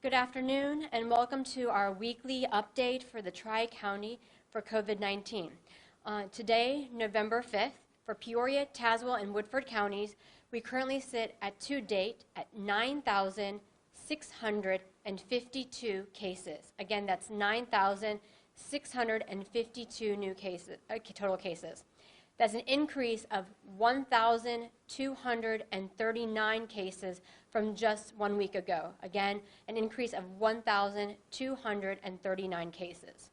Good afternoon and welcome to our weekly update for the Tri-County for COVID-19. Today, November 5th, for Peoria, Tazewell, and Woodford counties, we currently sit to date at 9,652 cases. Again, that's 9,652 new cases, total cases. That's an increase of 1,239 cases from just 1 week ago. Again, an increase of 1,239 cases.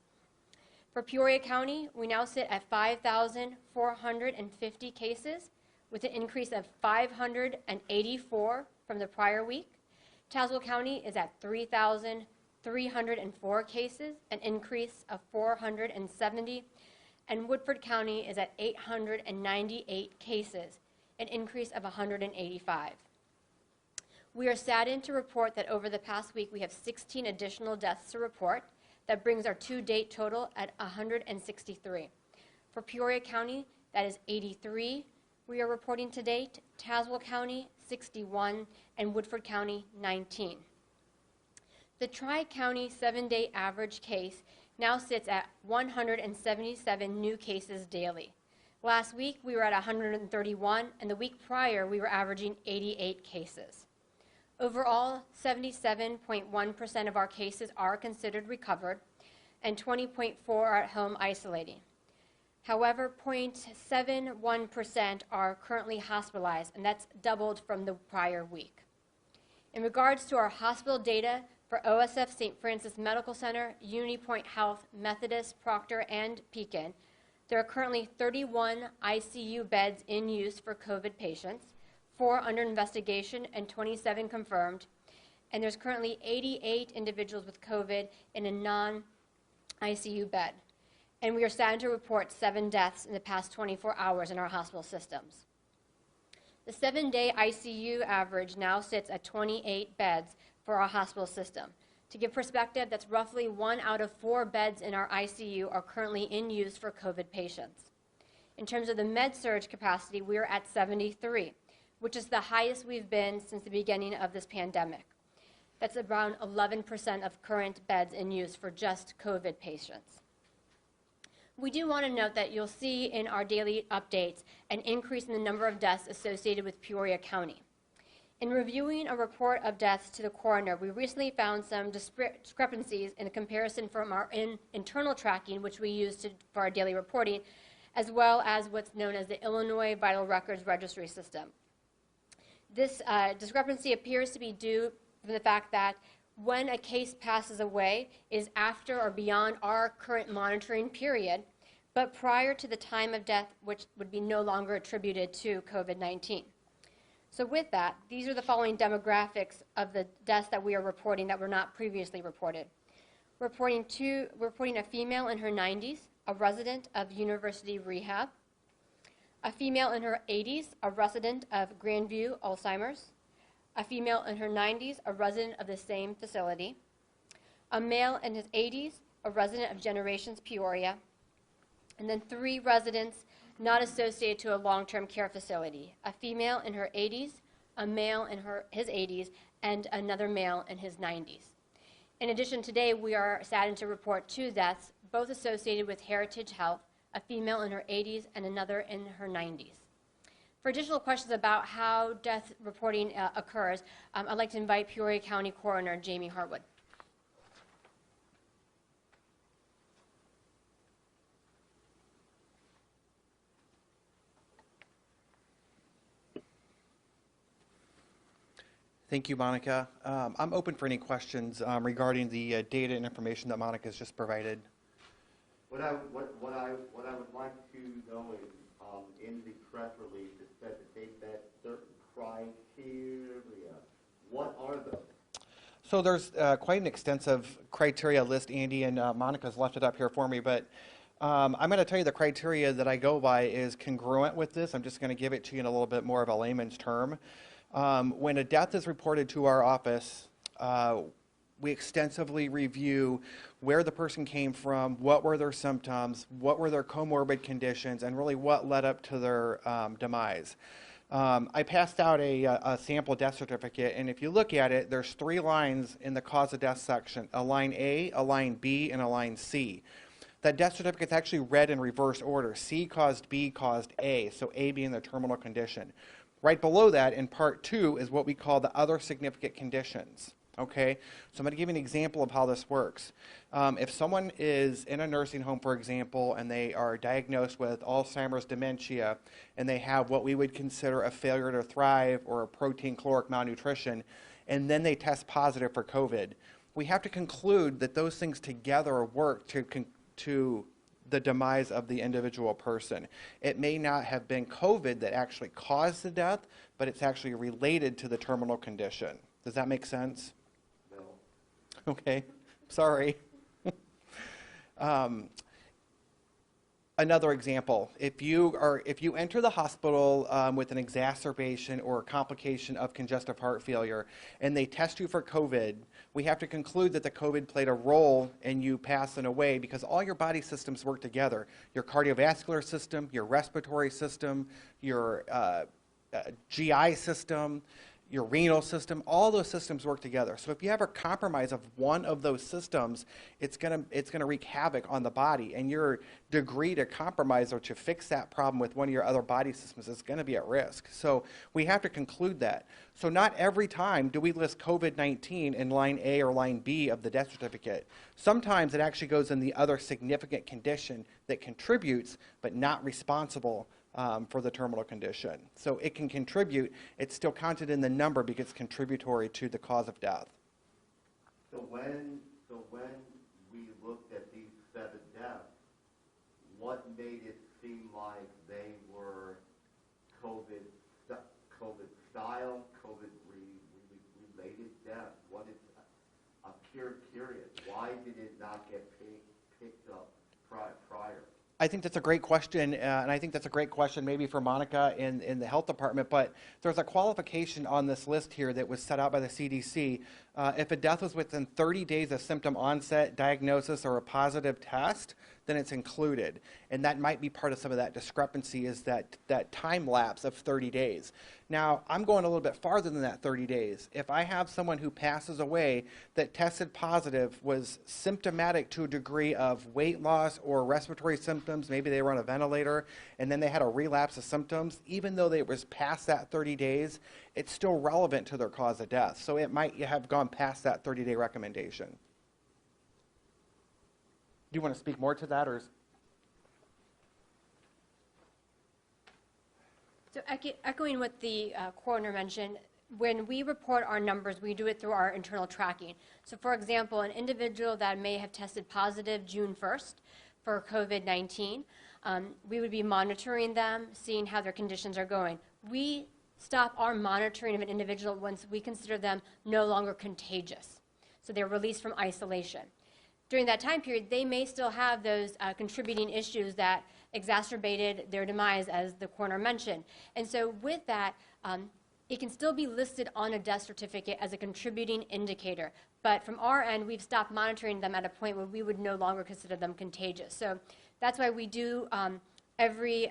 For Peoria County, we now sit at 5,450 cases, with an increase of 584 from the prior week. Tazewell County is at 3,304 cases, an increase of 470. And Woodford County is at 898 cases, an increase of 185. We are saddened to report that over the past week we have 16 additional deaths to report. That brings our to-date total at 163. For Peoria County, that is 83 we are reporting to date, Tazewell County 61, and Woodford County 19. The Tri-County 7-day average case now sits at 177 new cases daily. Last week, we were at 131, and the week prior, we were averaging 88 cases. Overall, 77.1% of our cases are considered recovered, and 20.4% are at home isolating. However, 0.71% are currently hospitalized, and that's doubled from the prior week. In regards to our hospital data, for OSF St. Francis Medical Center, Unity Point Health, Methodist, Proctor, and Pekin, there are currently 31 ICU beds in use for COVID patients, 4 under investigation and 27 confirmed, and there's currently 88 individuals with COVID in a non-ICU bed. And we are saddened to report 7 deaths in the past 24 hours in our hospital systems. The 7-day ICU average now sits at 28 beds for our hospital system. To give perspective, that's roughly 1 out of 4 beds in our ICU are currently in use for COVID patients. In terms of the med-surg capacity, we are at 73, which is the highest we've been since the beginning of this pandemic. That's around 11% of current beds in use for just COVID patients. We do want to note that you'll see in our daily updates an increase in the number of deaths associated with Peoria County. In reviewing a report of deaths to the coroner, we recently found some discrepancies in a comparison from our internal tracking, which we use for our daily reporting, as well as what's known as the Illinois Vital Records Registry System. This discrepancy appears to be due to the fact that when a case passes away is after or beyond our current monitoring period, but prior to the time of death, which would be no longer attributed to COVID-19. So with that, these are the following demographics of the deaths that we are reporting that were not previously reported. We're reporting a female in her 90s, a resident of University Rehab, a female in her 80s, a resident of Grandview Alzheimer's, a female in her 90s, a resident of the same facility, a male in his 80s, a resident of Generations Peoria, and then 3 residents not associated to a long-term care facility, a female in her 80s, a male in his 80s, and another male in his 90s. In addition, today we are saddened to report 2 deaths, both associated with Heritage Health, a female in her 80s and another in her 90s. For additional questions about how death reporting occurs, I'd like to invite Peoria County Coroner Jamie Hartwood. Thank you, Monica. I'm open for any questions regarding the data and information that Monica has just provided. What I would like to know is, in the press release, it said that they met certain criteria. What are those? So there's quite an extensive criteria list, Andy, and Monica's left it up here for me, but I'm going to tell you the criteria that I go by is congruent with this. I'm just going to give it to you in a little bit more of a layman's term. When a death is reported to our office, we extensively review where the person came from, what were their symptoms, what were their comorbid conditions, and really what led up to their demise. I passed out a sample death certificate, and if you look at it, there's 3 lines in the cause of death section, a line A, a line B, and a line C. That death certificate is actually read in reverse order. C caused B caused A, so A being the terminal condition. Right below that, in part 2, is what we call the other significant conditions. Okay, so I'm going to give you an example of how this works. If someone is in a nursing home, for example, and they are diagnosed with Alzheimer's dementia, and they have what we would consider a failure to thrive or a protein caloric malnutrition, and then they test positive for COVID, we have to conclude that those things together work to the demise of the individual person. It may not have been COVID that actually caused the death, but it's actually related to the terminal condition. Does that make sense? No. Okay, sorry. Another example, if you enter the hospital with an exacerbation or a complication of congestive heart failure and they test you for COVID, we have to conclude that the COVID played a role in you passing away because all your body systems work together. Your cardiovascular system, your respiratory system, your GI system, your renal system, all those systems work together. So if you have a compromise of one of those systems, it's gonna wreak havoc on the body, and your degree to compromise or to fix that problem with one of your other body systems is gonna be at risk. So we have to conclude that. So not every time do we list COVID-19 in line A or line B of the death certificate. Sometimes it actually goes in the other significant condition that contributes but not responsible for the terminal condition. So it can contribute, it's still counted in the number because it's contributory to the cause of death. So when we looked at these 7 deaths, what made it seem like they were COVID style, COVID-related deaths? What is a period? Why did it not get picked up prior? I think that's a great question, and I think that's a great question maybe for Monica in the health department, but there's a qualification on this list here that was set out by the CDC. If a death was within 30 days of symptom onset, diagnosis, or a positive test, then it's included. And that might be part of some of that discrepancy is that time lapse of 30 days. Now, I'm going a little bit farther than that 30 days. If I have someone who passes away that tested positive, was symptomatic to a degree of weight loss or respiratory symptoms, maybe they were on a ventilator, and then they had a relapse of symptoms, even though they was past that 30 days, it's still relevant to their cause of death. So it might have gone past that 30-day recommendation. Do you want to speak more to that, or? So echoing what the coroner mentioned, when we report our numbers, we do it through our internal tracking. So for example, an individual that may have tested positive June 1st for COVID-19, we would be monitoring them, seeing how their conditions are going. We stop our monitoring of an individual once we consider them no longer contagious. So they're released from isolation. During that time period, they may still have those contributing issues that exacerbated their demise, as the coroner mentioned. And so with that, it can still be listed on a death certificate as a contributing indicator. But from our end, we've stopped monitoring them at a point where we would no longer consider them contagious. So that's why we do, every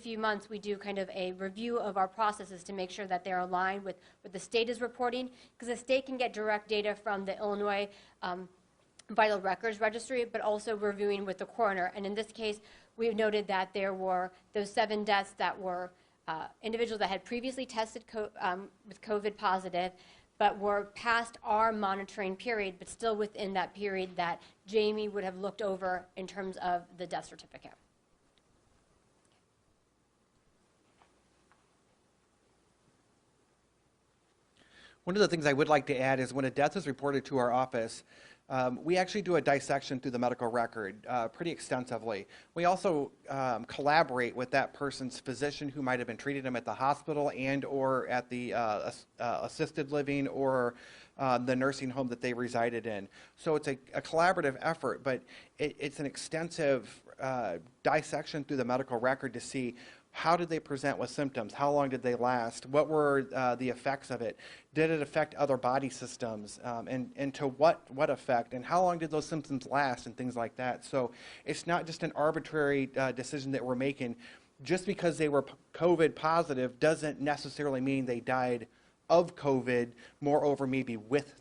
few months, we do kind of a review of our processes to make sure that they're aligned with what the state is reporting, because the state can get direct data from the Illinois Vital Records Registry, but also reviewing with the coroner. And in this case, we've noted that there were those 7 deaths that were individuals that had previously tested with COVID positive, but were past our monitoring period, but still within that period that Jamie would have looked over in terms of the death certificate. One of the things I would like to add is when a death is reported to our office, we actually do a dissection through the medical record pretty extensively. We also collaborate with that person's physician who might have been treating them at the hospital and or at the assisted living or the nursing home that they resided in. So it's a collaborative effort, but it's an extensive dissection through the medical record to see how did they present with symptoms? How long did they last? What were the effects of it? Did it affect other body systems? And to what effect? And how long did those symptoms last? And things like that. So it's not just an arbitrary decision that we're making. just because they were COVID positive doesn't necessarily mean they died of COVID, moreover maybe with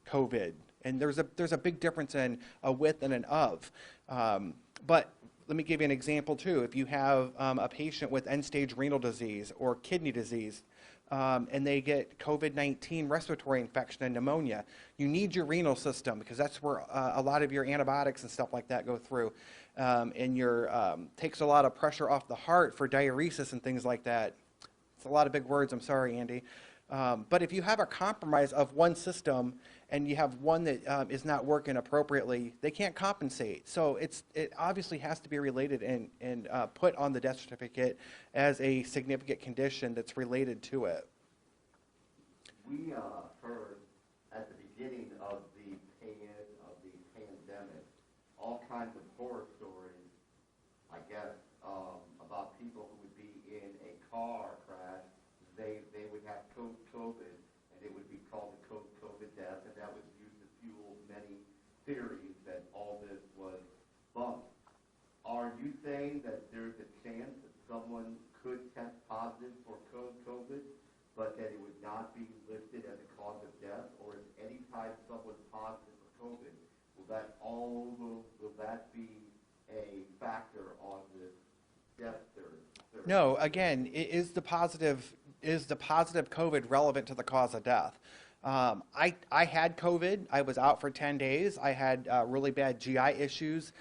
COVID. And there's a big difference in a with and an of. But let me give you an example too. If you have a patient with end-stage renal disease or kidney disease, and they get COVID-19 respiratory infection and pneumonia, you need your renal system because that's where a lot of your antibiotics and stuff like that go through. And your takes a lot of pressure off the heart for diuresis and things like that. It's a lot of big words, I'm sorry, Andy. But if you have a compromise of one system and you have one that is not working appropriately, they can't compensate. So it obviously has to be related and put on the death certificate as a significant condition that's related to it. We heard at the beginning of the pandemic all kinds of horror stories, I guess, about people who would be in a car crash. They would have COVID, and it would be called a COVID death, and that was used to fuel many theories that all this was bunk. Are you saying that there's a chance that someone could test positive for COVID, but that it would not be listed as a cause of death, or is any time someone's positive for COVID, will that be a factor on this death theory? No, again, is the positive COVID relevant to the cause of death? I had COVID. I was out for 10 days. I had really bad GI issues,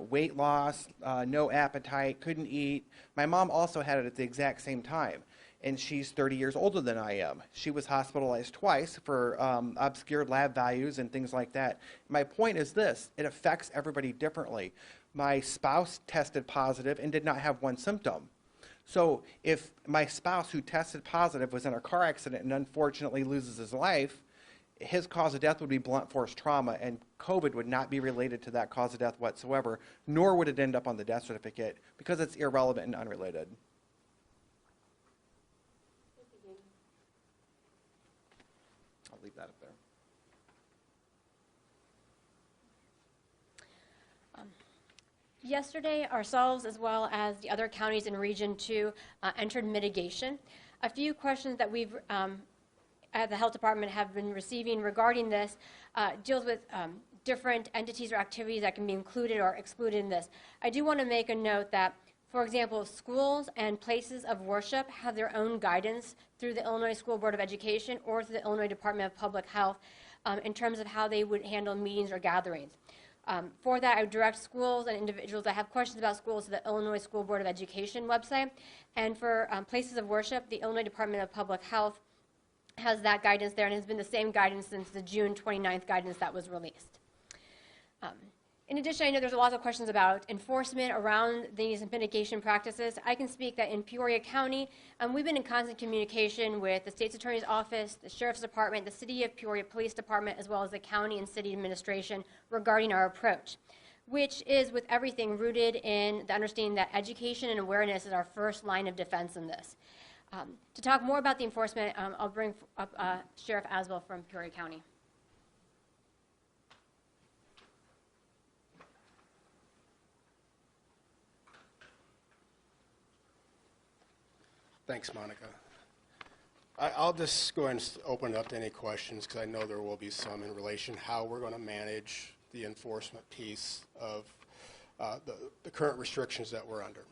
weight loss, no appetite, couldn't eat. My mom also had it at the exact same time, and she's 30 years older than I am. She was hospitalized twice for obscured lab values and things like that. My point is this: it affects everybody differently. My spouse tested positive and did not have one symptom. So if my spouse who tested positive was in a car accident and unfortunately loses his life, his cause of death would be blunt force trauma, and COVID would not be related to that cause of death whatsoever, nor would it end up on the death certificate because it's irrelevant and unrelated. I'll leave that up there. Yesterday, ourselves as well as the other counties in Region 2 entered mitigation. A few questions that we've at the Health Department have been receiving regarding this deals with different entities or activities that can be included or excluded in this. I do want to make a note that, for example, schools and places of worship have their own guidance through the Illinois School Board of Education or through the Illinois Department of Public Health in terms of how they would handle meetings or gatherings. For that, I would direct schools and individuals that have questions about schools to the Illinois School Board of Education website. And for places of worship, the Illinois Department of Public Health has that guidance there and has been the same guidance since the June 29th guidance that was released. In addition, I know there's a lot of questions about enforcement around these mitigation practices. I can speak that in Peoria County, we've been in constant communication with the State's Attorney's Office, the Sheriff's Department, the City of Peoria Police Department, as well as the county and city administration regarding our approach, which is with everything rooted in the understanding that education and awareness is our first line of defense in this. To talk more about the enforcement, I'll bring up Sheriff Asbell from Peoria County. Thanks, Monica. I'll just go ahead and open it up to any questions because I know there will be some in relation how we're going to manage the enforcement piece of the current restrictions that we're under.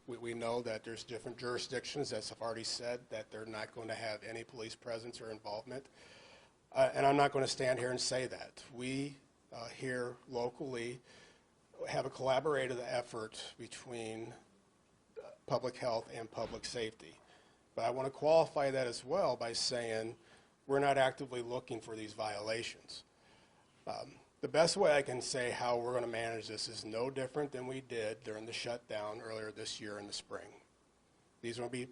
We know that there's different jurisdictions, as I've already said, that they're not going to have any police presence or involvement. And I'm not going to stand here and say that. We here locally have a collaborative effort between public health and public safety. But I want to qualify that as well by saying we're not actively looking for these violations. The best way I can say how we're going to manage this is no different than we did during the shutdown earlier this year in the spring. These will be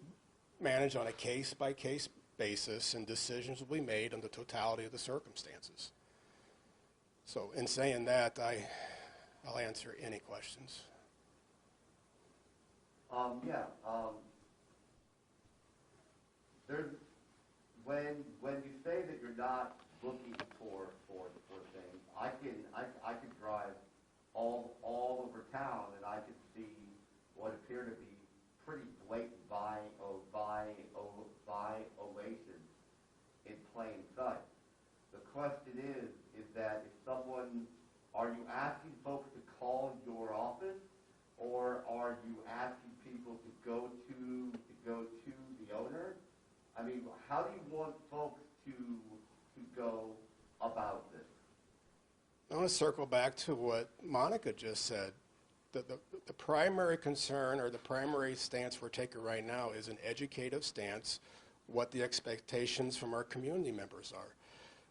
managed on a case-by-case basis, and decisions will be made on the totality of the circumstances. So in saying that, I'll answer any questions. There's when you say that you're not looking for things, I could drive all over town and I could see what appear to be that if someone, are you asking folks to call your office, or are you asking people to go to the owner? I mean, how do you want folks to go about this? I want to circle back to what Monica just said. The primary concern or the primary stance we're taking right now is an educative stance, what the expectations from our community members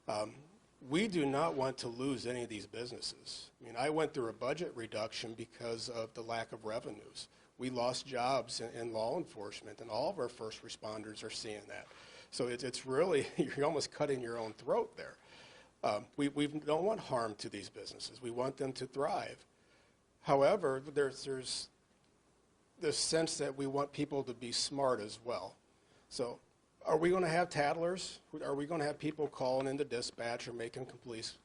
are. We do not want to lose any of these businesses. I mean, I went through a budget reduction because of the lack of revenues. We lost jobs in law enforcement, and all of our first responders are seeing that. So it's really, you're almost cutting your own throat there. We don't want harm to these businesses. We want them to thrive. However, there's this sense that we want people to be smart as well. So are we going to have tattlers? Are we going to have people calling into dispatch or making police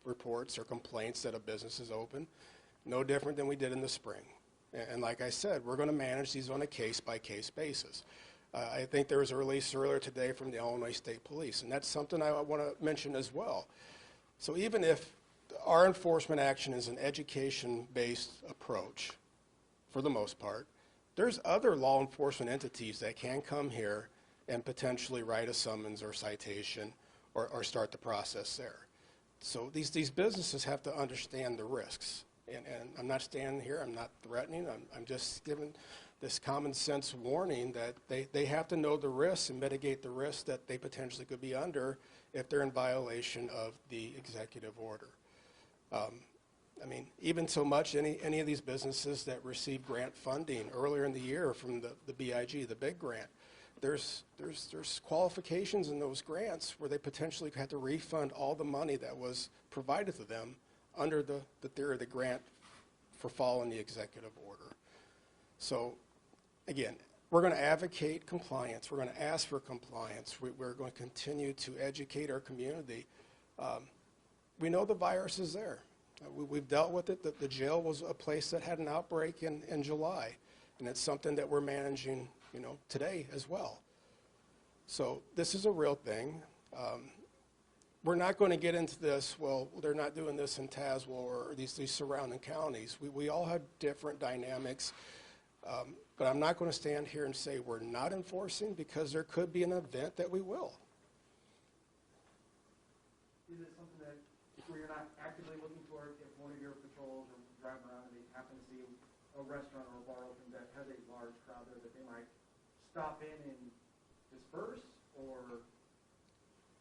reports or complaints that a business is open? No different than we did in the spring. And like I said, we're going to manage these on a case-by-case basis. I think there was a release earlier today from the Illinois State Police, and that's something I want to mention as well. So even if our enforcement action is an education-based approach, for the most part, there's other law enforcement entities that can come here and potentially write a summons or citation or start the process there. So these businesses have to understand the risks. And I'm not standing here, I'm not threatening, I'm just giving this common sense warning that they have to know the risks and mitigate the risks that they potentially could be under if they're in violation of the executive order. I mean, even so much, any of these businesses that received grant funding earlier in the year from the BIG, the big grant, there's qualifications in those grants where they potentially had to refund all the money that was provided to them under the theory of the grant for following the executive order. So, again, we're going to advocate compliance. We're going to ask for compliance. We're going to continue to educate our community. We know the virus is there. We've dealt with it. The jail was a place that had an outbreak in July, and it's something that we're managing, today as well. So this is a real thing. We're not going to get into this, well, they're not doing this in Tazewell or these surrounding counties. We all have different dynamics, but I'm not going to stand here and say we're not enforcing, because there could be an event that we will. Is it something that where you're not actively looking for it, if one of your patrols are driving around and they happen to see a restaurant or a bar open that has a large crowd there, that they might stop in and disperse, or?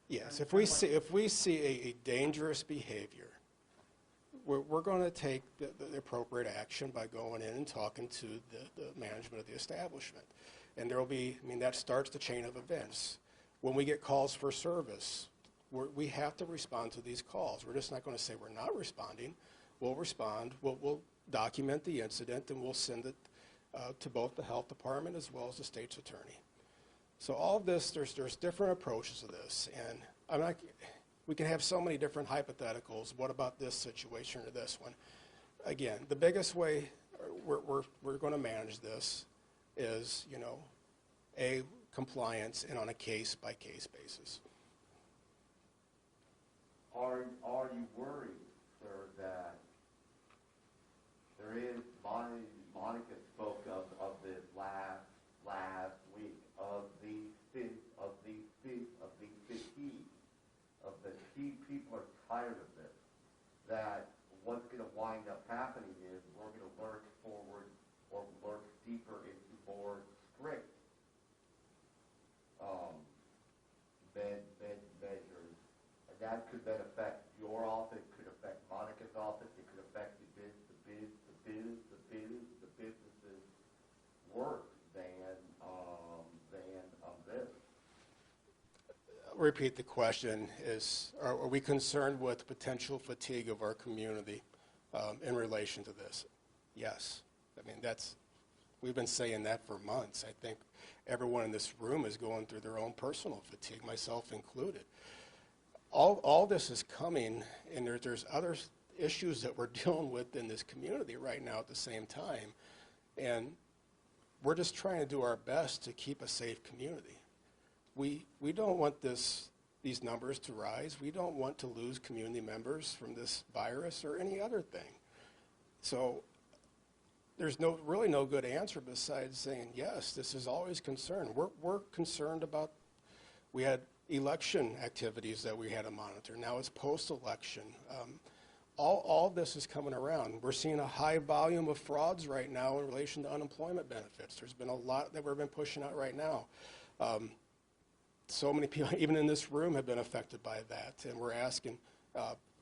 Yes, if we see a dangerous behavior, we're going to take the appropriate action by going in and talking to the management of the establishment. And there will be, that starts the chain of events. When we get calls for service, we have to respond to these calls. We're just not going to say we're not responding. We'll respond, we'll document the incident, and we'll send it to both the health department as well as the state's attorney. So all of this, there's different approaches to this, and we can have so many different hypotheticals. What about this situation or this one? Again, the biggest way we're going to manage this is, compliance and on a case-by-case basis. Are you worried, sir, that there is, Monica spoke of this last week, of the fatigue, people are tired of this, that what's going to wind up happening is we're going to lurch forward or lurch deeper into more strict measures. And that could then affect your office, it could affect Monica's office, it could affect the businesses worse than this. Repeat the question. Are we concerned with potential fatigue of our community in relation to this? Yes. We've been saying that for months. I think everyone in this room is going through their own personal fatigue, myself included. All this is coming, and there's other issues that we're dealing with in this community right now at the same time, and we're just trying to do our best to keep a safe community. We don't want this these numbers to rise. We don't want to lose community members from this virus or any other thing. So there's really no good answer besides saying, yes, this is always concerned. We're concerned about, we had election activities that we had to monitor. Now it's post-election. All this is coming around. We're seeing a high volume of frauds right now in relation to unemployment benefits. There's been a lot that we've been pushing out right now. So many people, even in this room, have been affected by that. And we're asking,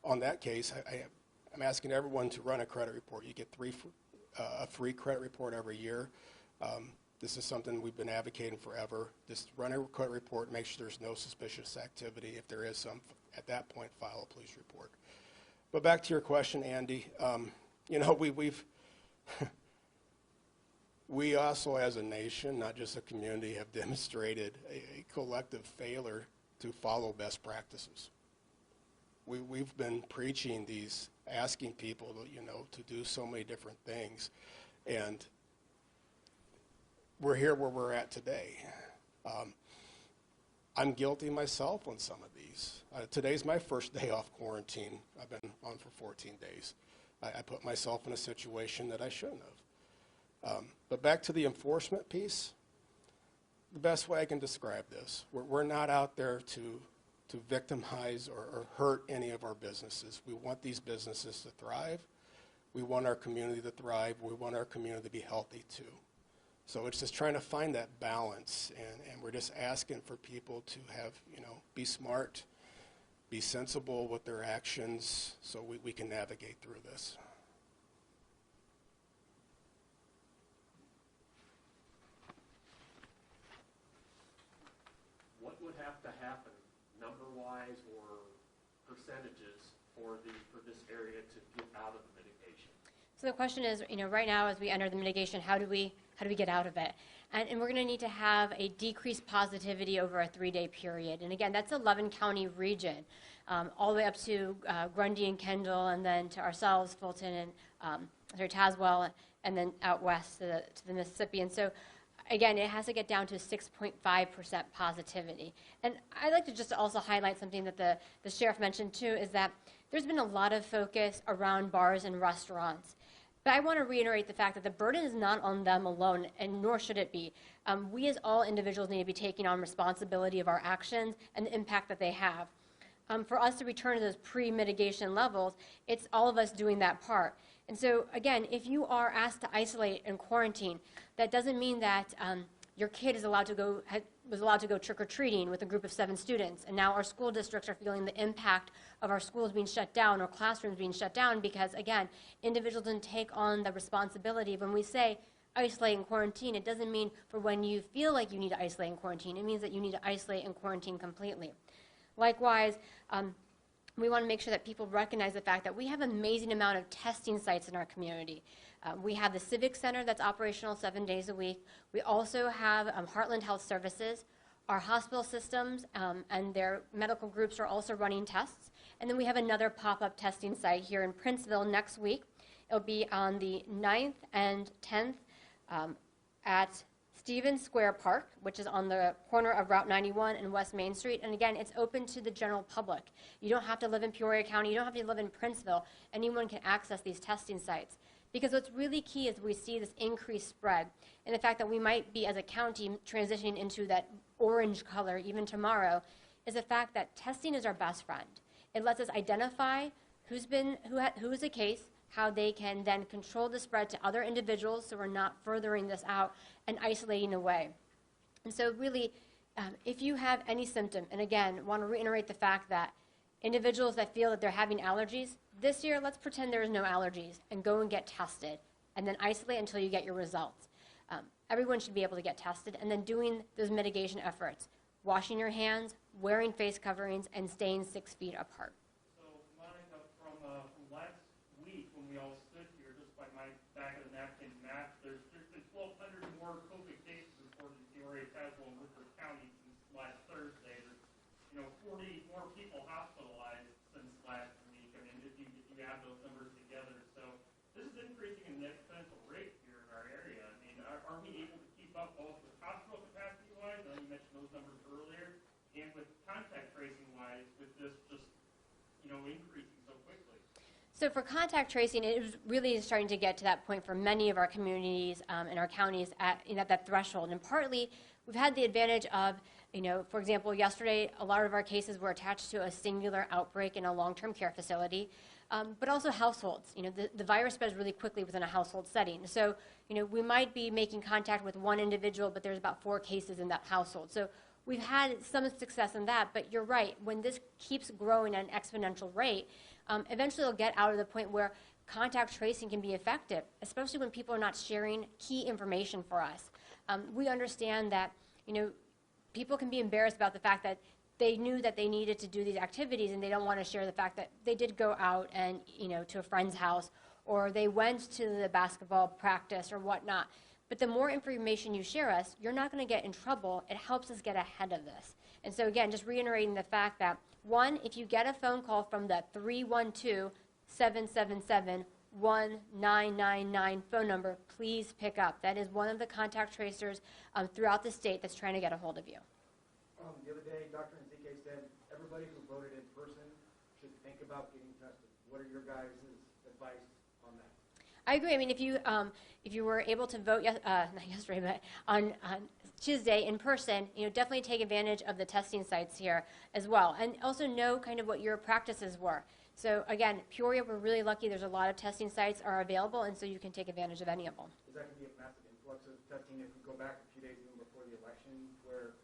on that case, I'm asking everyone to run a credit report. You get a free credit report every year. This is something we've been advocating forever. Just run a credit report, make sure there's no suspicious activity. If there is some, at that point, file a police report. But back to your question, Andy, we also as a nation, not just a community, have demonstrated a collective failure to follow best practices. We've been preaching these, asking people to do so many different things, and we're here where we're at today. I'm guilty myself on some of these. Today's my first day off quarantine. I've been on for 14 days. I put myself in a situation that I shouldn't have. But back to the enforcement piece, the best way I can describe this, we're not out there to victimize or hurt any of our businesses. We want these businesses to thrive. We want our community to thrive. We want our community to be healthy too. So it's just trying to find that balance, and we're just asking for people to have, be smart, be sensible with their actions so we can navigate through this. What would have to happen, number-wise or percentages, for this area to get out of the mitigation? So the question is, right now as we enter the mitigation, how do we get out of it? And we're going to need to have a decreased positivity over a 3-day period. And again, that's 11 county region, all the way up to Grundy and Kendall, and then to ourselves, Fulton and Tazewell, and then out west to the Mississippi. And so again, it has to get down to 6.5% positivity. And I'd like to just also highlight something that the sheriff mentioned too, is that there's been a lot of focus around bars and restaurants. But I want to reiterate the fact that the burden is not on them alone, and nor should it be. We as all individuals need to be taking on responsibility of our actions and the impact that they have. For us to return to those pre-mitigation levels, it's all of us doing that part. And so, again, if you are asked to isolate and quarantine, that doesn't mean that your kid was allowed to go trick-or-treating with a group of 7 students, and now our school districts are feeling the impact of our schools being shut down or classrooms being shut down because, again, individuals didn't take on the responsibility. When we say isolate and quarantine, it doesn't mean for when you feel like you need to isolate and quarantine. It means that you need to isolate and quarantine completely. Likewise, we want to make sure that people recognize the fact that we have an amazing amount of testing sites in our community. We have the Civic Center that's operational 7 days a week. We also have Heartland Health Services. Our hospital systems and their medical groups are also running tests. And then we have another pop-up testing site here in Princeville next week. It'll be on the 9th and 10th at Stevens Square Park, which is on the corner of Route 91 and West Main Street. And again, it's open to the general public. You don't have to live in Peoria County. You don't have to live in Princeville. Anyone can access these testing sites. Because what's really key is we see this increased spread and the fact that we might be, as a county, transitioning into that orange color even tomorrow, is the fact that testing is our best friend. It lets us identify who is the case, how they can then control the spread to other individuals so we're not furthering this out and isolating away. And so really, if you have any symptom, and again, want to reiterate the fact that individuals that feel that they're having allergies, this year, let's pretend there is no allergies and go and get tested and then isolate until you get your results. Everyone should be able to get tested and then doing those mitigation efforts, washing your hands, wearing face coverings, and staying 6 feet apart. So, Monica, from last week when we all stood here, just by my back of the napkin math, there's been 1,200 more COVID cases reported in Peoria, Tazewell, and Woodford County since last Thursday. There's 40 more people hospitalized since last week. I mean, if you add those numbers together, so this is increasing in an exponential rate here in our area. I mean, are we able to keep up both with hospital capacity-wise? I know you mentioned those numbers earlier, and with contact tracing-wise? increasing so quickly? So for contact tracing, it was really starting to get to that point for many of our communities and our counties at that threshold. And partly, we've had the advantage of, for example, yesterday, a lot of our cases were attached to a singular outbreak in a long-term care facility, but also households. The virus spreads really quickly within a household setting. So, we might be making contact with one individual, but there's about 4 cases in that household. So we've had some success in that, but you're right. When this keeps growing at an exponential rate, eventually it'll get out of the point where contact tracing can be effective, especially when people are not sharing key information for us. We understand that, people can be embarrassed about the fact that they knew that they needed to do these activities and they don't want to share the fact that they did go out and, to a friend's house or they went to the basketball practice or whatnot. But the more information you share us, you're not going to get in trouble. It helps us get ahead of this. And so again, just reiterating the fact that, one, if you get a phone call from the 312-777-1999 phone number, please pick up. That is one of the contact tracers throughout the state that's trying to get a hold of you. The other day, Dr. Nzike said everybody who voted in person should think about getting tested. What are your guys' advice on that? I agree. I mean, if you were able to vote, not yesterday, but on Tuesday in person, definitely take advantage of the testing sites here as well, and also know kind of what your practices were. So again, Peoria, we're really lucky. There's a lot of testing sites are available, and so you can take advantage of any of them. Is that going to be a massive influx of testing if we go back a few days even before the election, where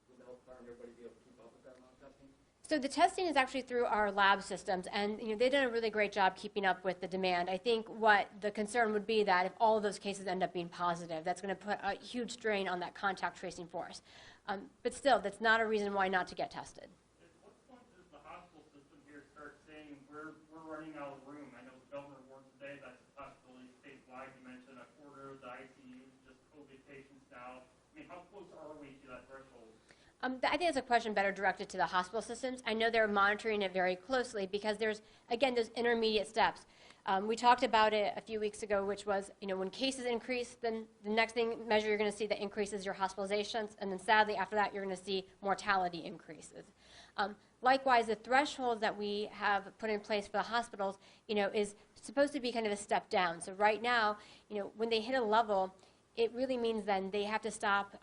will the health department, everybody be able to keep up with that amount of testing? So the testing is actually through our lab systems, and they've done a really great job keeping up with the demand. I think what the concern would be that if all of those cases end up being positive, that's going to put a huge strain on that contact tracing force. But still, that's not a reason why not to get tested. At what point does the hospital system here start saying we're running out of room? I know the governor warned today that's a possibility statewide. You mentioned a quarter of the ICU just COVID patients now. I mean, how close are we to that threshold? I think that's a question better directed to the hospital systems. I know they're monitoring it very closely because there's, again, those intermediate steps. We talked about it a few weeks ago, which was, when cases increase, then the next measure you're going to see that increases your hospitalizations, and then sadly after that you're going to see mortality increases. Likewise, the threshold that we have put in place for the hospitals, is supposed to be kind of a step down. So right now, when they hit a level, it really means then they have to stop,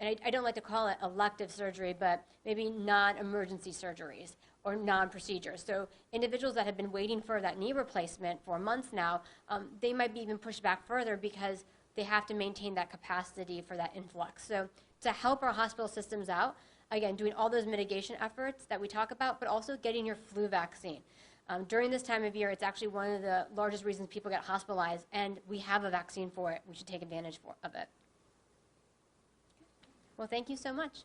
and I don't like to call it elective surgery, but maybe non-emergency surgeries or non-procedures. So individuals that have been waiting for that knee replacement for months now, they might be even pushed back further because they have to maintain that capacity for that influx. So to help our hospital systems out, again, doing all those mitigation efforts that we talk about, but also getting your flu vaccine. During this time of year, it's actually one of the largest reasons people get hospitalized, and we have a vaccine for it. We should take advantage of it. Well, thank you so much.